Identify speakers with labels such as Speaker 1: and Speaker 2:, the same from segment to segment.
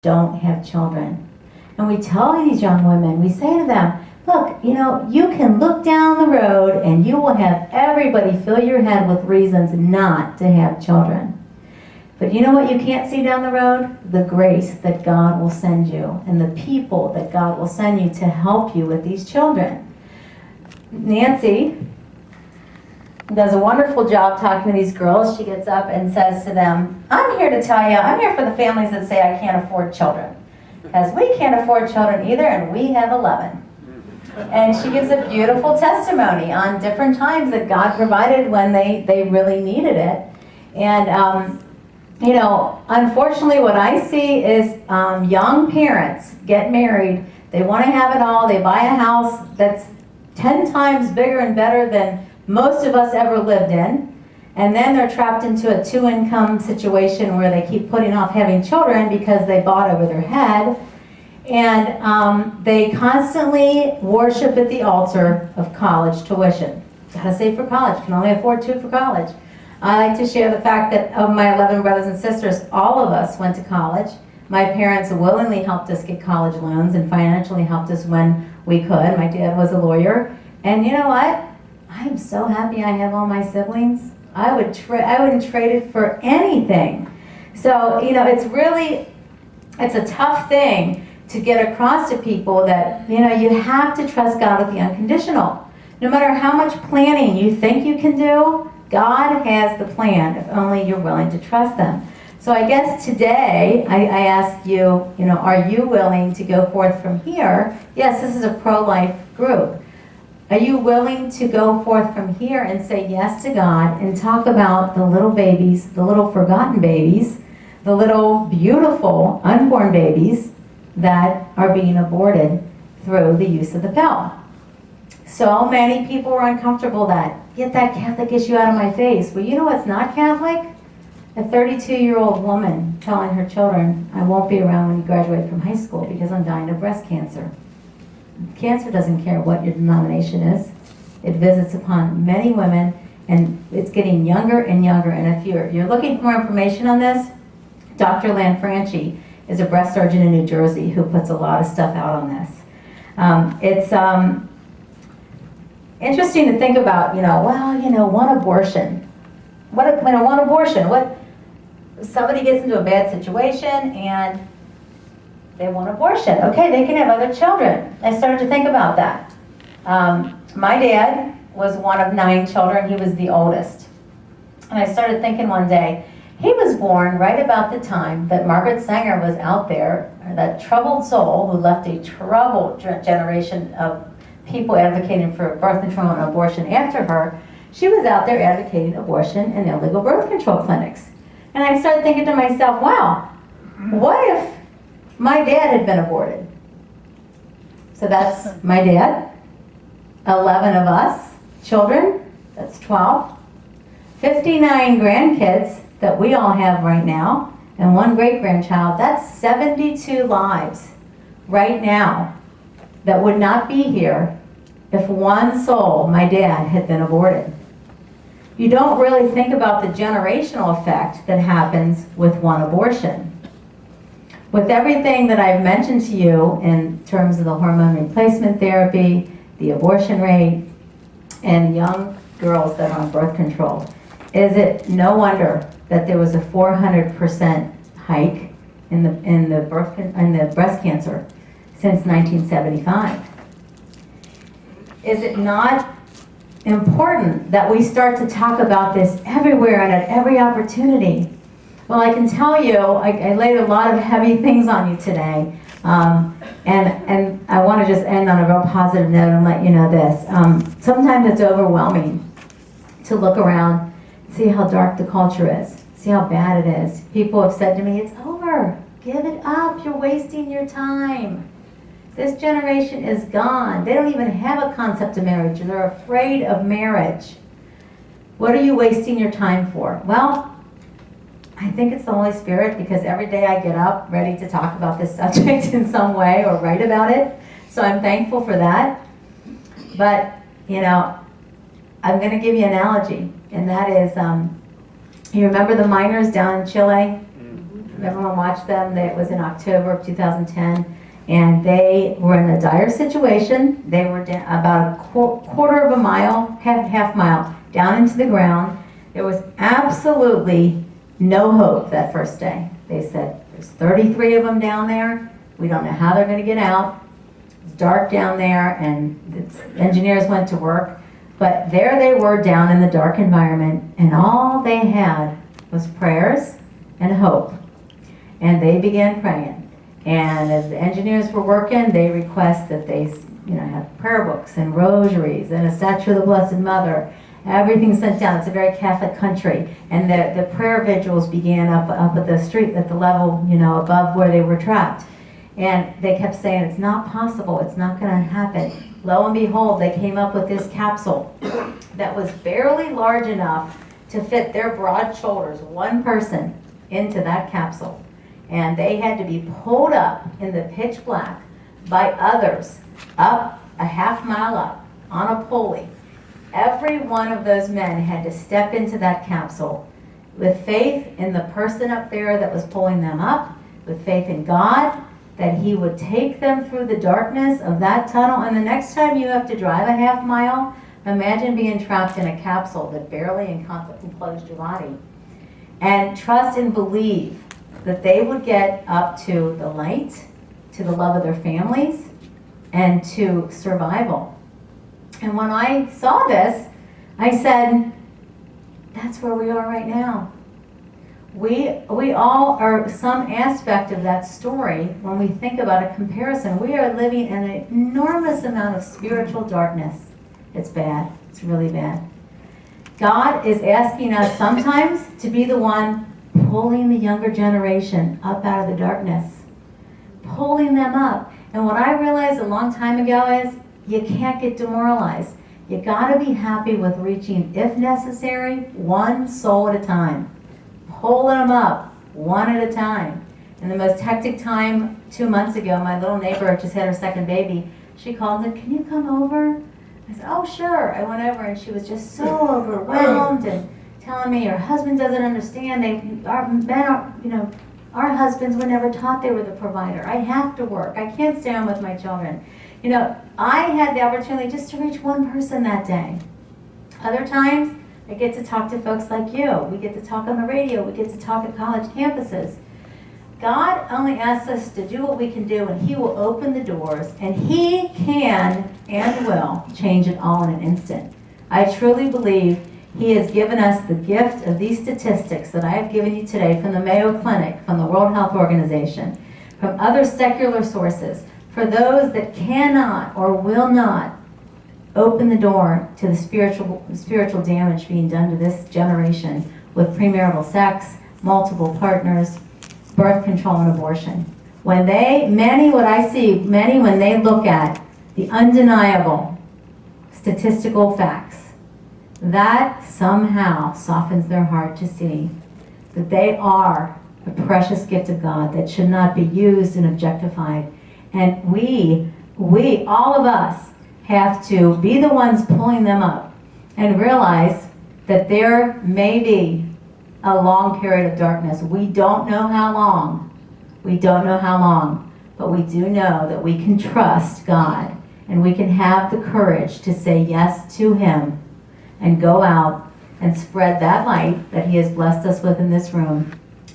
Speaker 1: don't have children. And we tell these young women, we say to them, look, you can look down the road and you will have everybody fill your head with reasons not to have children. But you know what you can't see down the road? The grace that God will send you and the people that God will send you to help you with these children. Nancy does a wonderful job talking to these girls. She gets up and says to them, I'm here to tell you, I'm here for the families that say I can't afford children. Because we can't afford children either, and we have 11. And she gives a beautiful testimony on different times that God provided when they really needed it. And, unfortunately what I see is young parents get married, they want to have it all, they buy a house that's 10 times bigger and better than most of us ever lived in, and then they're trapped into a two-income situation where they keep putting off having children because they bought over their head, and they constantly worship at the altar of college tuition. Gotta save for college, can only afford 2 for college. I like to share the fact that of my 11 brothers and sisters, all of us went to college. My parents willingly helped us get college loans and financially helped us when we could. My dad was a lawyer, and you know what? I'm so happy I have all my siblings. I wouldn't trade it for anything. So, it's a tough thing to get across to people that, you have to trust God with the unconditional. No matter how much planning you think you can do, God has the plan if only you're willing to trust them. So I guess today I ask you, are you willing to go forth from here? Yes, this is a pro-life group. Are you willing to go forth from here and say yes to God and talk about the little babies, the little forgotten babies, the little beautiful unborn babies that are being aborted through the use of the pill? So many people are uncomfortable that, get that Catholic issue out of my face. Well, you know what's not Catholic? A 32-year-old woman telling her children, I won't be around when you graduate from high school because I'm dying of breast cancer. Cancer doesn't care what your denomination is. It visits upon many women, and it's getting younger and younger. And if you're looking for more information on this, Dr. Lanfranchi is a breast surgeon in New Jersey who puts a lot of stuff out on this. It's interesting to think about, one abortion. One abortion. What somebody gets into a bad situation and they want abortion. Okay, they can have other children. I started to think about that. My dad was one of 9 children. He was the oldest. And I started thinking one day, he was born right about the time that Margaret Sanger was out there, that troubled soul who left a troubled generation of people advocating for birth control and abortion after her. She was out there advocating abortion and illegal birth control clinics. And I started thinking to myself, wow, what if my dad had been aborted? So that's my dad, 11 of us, children, that's 12, 59 grandkids that we all have right now, and 1 great-grandchild. That's 72 lives right now that would not be here if one soul, my dad, had been aborted. You don't really think about the generational effect that happens with one abortion. With everything that I've mentioned to you in terms of the hormone replacement therapy, the abortion rate, and young girls that are on birth control, is it no wonder that there was a 400% hike in the breast cancer since 1975? Is it not important that we start to talk about this everywhere and at every opportunity? Well, I can tell you, I laid a lot of heavy things on you today, and I want to just end on a real positive note and let you know this. Sometimes it's overwhelming to look around, see how dark the culture is, see how bad it is. People have said to me, it's over, give it up, you're wasting your time. This generation is gone. They don't even have a concept of marriage. They're afraid of marriage. What are you wasting your time for? Well, I think it's the Holy Spirit, because every day I get up ready to talk about this subject in some way or write about it. So I'm thankful for that. But, I'm going to give you an analogy, and that is, you remember the miners down in Chile? everyone watched them. It was in October of 2010, and they were in a dire situation. They were about a quarter of a mile, half mile, down into the ground. There was absolutely no hope that first day. They said, there's 33 of them down there. We don't know how they're going to get out. It's dark down there, and the engineers went to work. But there they were down in the dark environment, and all they had was prayers and hope. And they began praying. And as the engineers were working, they request that they have prayer books and rosaries and a statue of the Blessed Mother. Everything sent down. It's a very Catholic country. And the prayer vigils began up at the street, at the level, above where they were trapped. And they kept saying, it's not possible. It's not going to happen. Lo and behold, they came up with this capsule that was barely large enough to fit their broad shoulders, one person, into that capsule. And they had to be pulled up in the pitch black by others, up a half mile up on a pulley. Every one of those men had to step into that capsule with faith in the person up there that was pulling them up, with faith in God, that He would take them through the darkness of that tunnel. And the next time you have to drive a half mile, imagine being trapped in a capsule that barely enclosed your body. And trust and believe that they would get up to the light, to the love of their families, and to survival. And when I saw this, I said, that's where we are right now. We all are some aspect of that story. When we think about a comparison, we are living in an enormous amount of spiritual darkness. It's bad. It's really bad. God is asking us sometimes to be the one pulling the younger generation up out of the darkness. Pulling them up. And what I realized a long time ago is, you can't get demoralized. You gotta be happy with reaching, if necessary, one soul at a time. Pulling them up, one at a time. In the most hectic time, 2 months ago, my little neighbor just had her second baby. She called and said, can you come over? I said, oh, sure. I went over, and she was just so overwhelmed and telling me her husband doesn't understand. Our husbands were never taught they were the provider. I have to work. I can't stay home with my children. I had the opportunity just to reach one person that day. Other times, I get to talk to folks like you. We get to talk on the radio. We get to talk at college campuses. God only asks us to do what we can do, and He will open the doors, and He can and will change it all in an instant. I truly believe He has given us the gift of these statistics that I have given you today from the Mayo Clinic, from the World Health Organization, from other secular sources, for those that cannot or will not open the door to the spiritual damage being done to this generation with premarital sex, multiple partners, birth control, and abortion. When they look at the undeniable statistical facts, that somehow softens their heart to see that they are a precious gift of God that should not be used and objectified. And we, all of us, have to be the ones pulling them up and realize that there may be a long period of darkness. We don't know how long. But we do know that we can trust God, and we can have the courage to say yes to Him and go out and spread that light that He has blessed us with in this room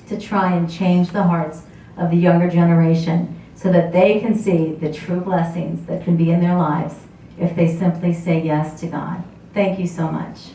Speaker 1: to try and change the hearts of the younger generation, so that they can see the true blessings that can be in their lives if they simply say yes to God. Thank you so much.